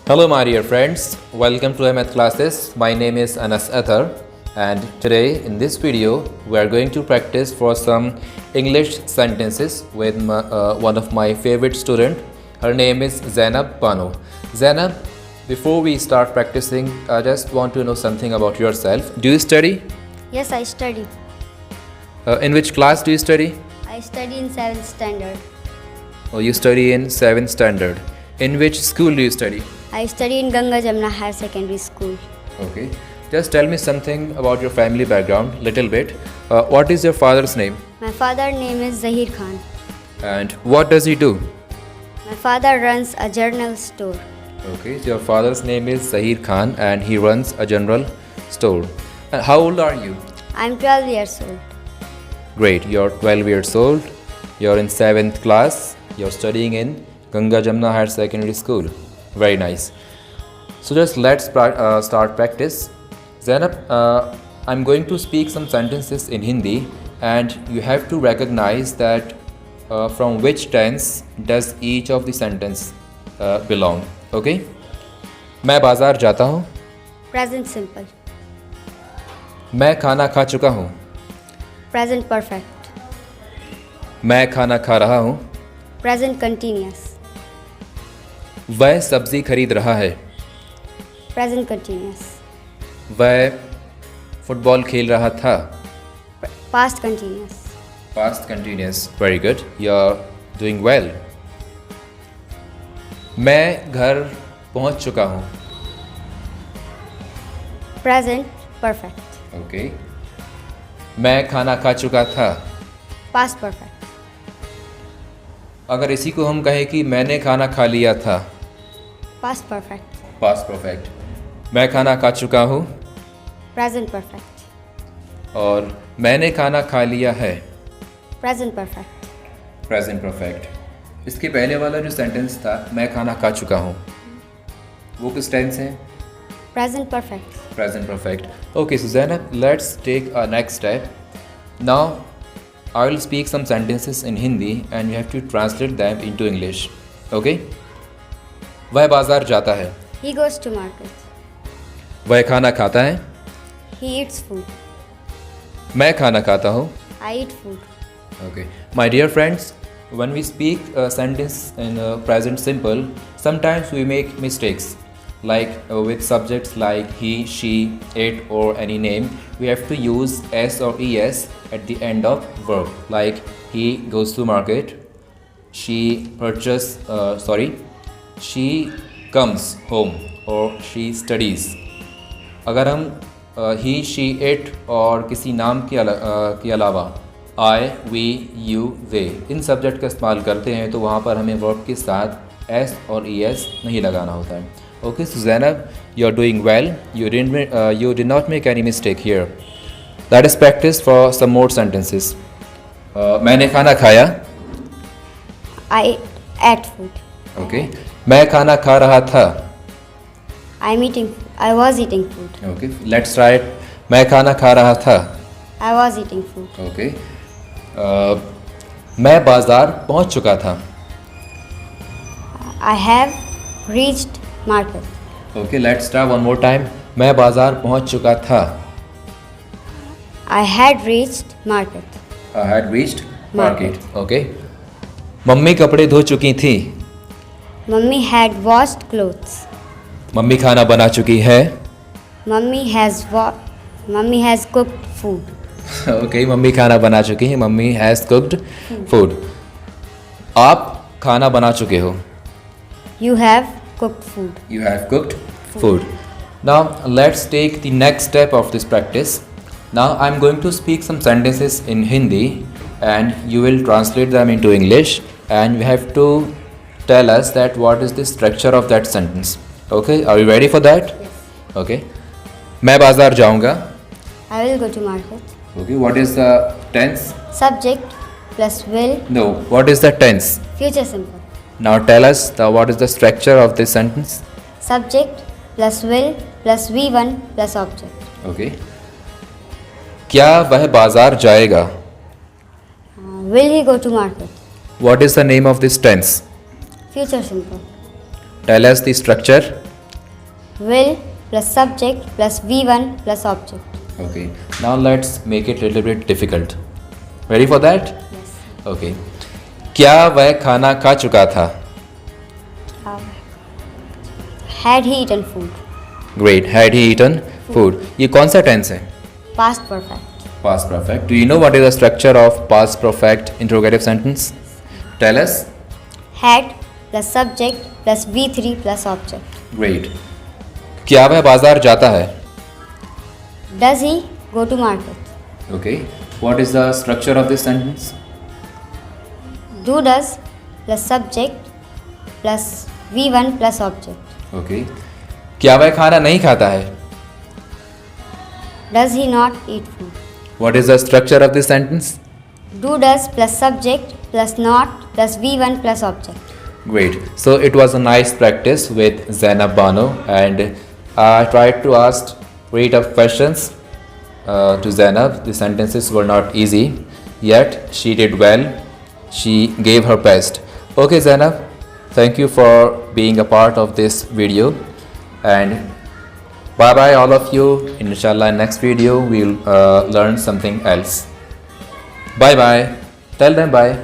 Hello, my dear friends. Welcome to math classes. My name is Anas Athar, and today in this video we are going to practice for some English sentences with one of my favorite student. Her name is Zainab Banu. Zainab, before we start practicing, I just want to know something about yourself. Do you study? Yes, I study. In which class do you study? I study in 7th standard. Oh, you study in 7th standard. In which school do you study? I study in Ganga Jamna Higher Secondary School. Okay. Just tell me something about your family background, little bit. What is your father's name? My father's name is Zahir Khan. And what does he do? My father runs a journal store. Okay, so your father's name is Zahir Khan and he runs a general store. And how old are you? I'm 12 years old. Great, you're 12 years old. You're in 7th class. You're studying in Ganga Jamna Higher Secondary School. Very nice. So just let's start practice. Zainab, I'm going to speak some sentences in Hindi and you have to recognize that from which tense does each of the sentence belong. Okay? मैं बाजार जाता हूँ. Present simple. मैं खाना खा चुका हूँ. Present perfect. मैं खाना खा रहा हूँ. Present continuous. वह सब्जी खरीद रहा है. Present continuous. वह फुटबॉल खेल रहा था. Past continuous. Past continuous. Very good. You're doing well. मैं घर पहुंच चुका हूं. Present perfect. Okay. मैं खाना खा चुका था. Past perfect. अगर इसी को हम कहें कि मैंने खाना खा लिया था. Past perfect. Past perfect. मैं खाना खा चुका हूं. Present perfect. और मैंने खाना खा लिया है. Present perfect. Present perfect. इसके पहले वाला जो सेंटेंस था मैं खाना खा चुका हूं, वो किस टेंस है? Present perfect. Present perfect. Okay, so Zainab, let's take a next step. Now, I will speak some sentences in Hindi and you have to translate them into English. Okay? वह बाजार जाता है. He goes to market. वह खाना खाता है. He eats food. मैं खाना खाता हूँ. I eat food. Okay. My dear friends, when we speak a sentence in present simple, sometimes we make mistakes. Like with subjects like he, she, it or any name, we have to use s or es at the end of verb. Like he goes to market, she she comes home or she studies. अगर हम he, she, it और किसी नाम के अलावा I, we, you, they in subject का इस्तेमाल करते हैं तो वहाँ पर हमें वर्ब के साथ s और es नहीं लगाना होता है. Okay, so Zainab, you're doing well. You did not make any mistake here. That is practice for some more sentences. मैंने खाना खाया. I ate food. Okay. मैं खाना खा रहा था. I was eating food. Okay. Let's try it. मैं खाना खा रहा था. I was eating food. Okay. मैं बाजार पहुंच चुका था. I have reached market. Okay. Let's try one more time. मैं बाजार पहुंच चुका था. I had reached market. I had reached market. Okay. Mummy कपड़े धो चुकी थी. Mummy had washed clothes. Mummy खाना बना चुकी है. Mummy has cooked food. Okay, mummy खाना बना चुकी है. Mummy has cooked food. आप खाना बना चुके हो. You have cooked food. You have cooked food. Now let's take the next step of this practice. Now I'm going to speak some sentences in Hindi and you will translate them into English and you have to tell us that what is the structure of that sentence. Okay, are you ready for that? Yes. Okay. मैं बाजार जाऊंगा. I will go to market. Okay, what is the tense? Subject plus will. No, what is the tense? Future simple. Now tell us what is the structure of this sentence. Subject plus will plus V1 plus object. Okay. क्या वह बाजार जाएगा? Will he go to market? What is the name of this tense? Future simple. Tell us the structure. will plus subject plus V1 plus object. Okay, now let's make it a little bit difficult. Ready for that? Yes. Okay. क्या वह खाना खा चुका था? Had he eaten food? Great. Had he eaten food? ये कौन सा tense है? Past perfect. Past perfect. Do you know what is the structure of past perfect interrogative sentence? Tell us. Had plus subject plus V3 plus object. Great. क्या वह बाजार जाता है? Does he go to market? Okay. What is the structure of this sentence? Do does plus subject plus V1 plus object. Okay. क्या वह खाना नहीं खाता है? Does he not eat food? What is the structure of this sentence? Do does plus subject plus not plus V1 plus object. Great. So it was a nice practice with Zainab Bano, and I tried to ask very tough questions to Zainab. The sentences were not easy, yet she did well. She gave her best. Okay, Zainab, thank you for being a part of this video, and bye bye all of you. Inshallah, next video we'll learn something else. Bye bye. Tell them bye.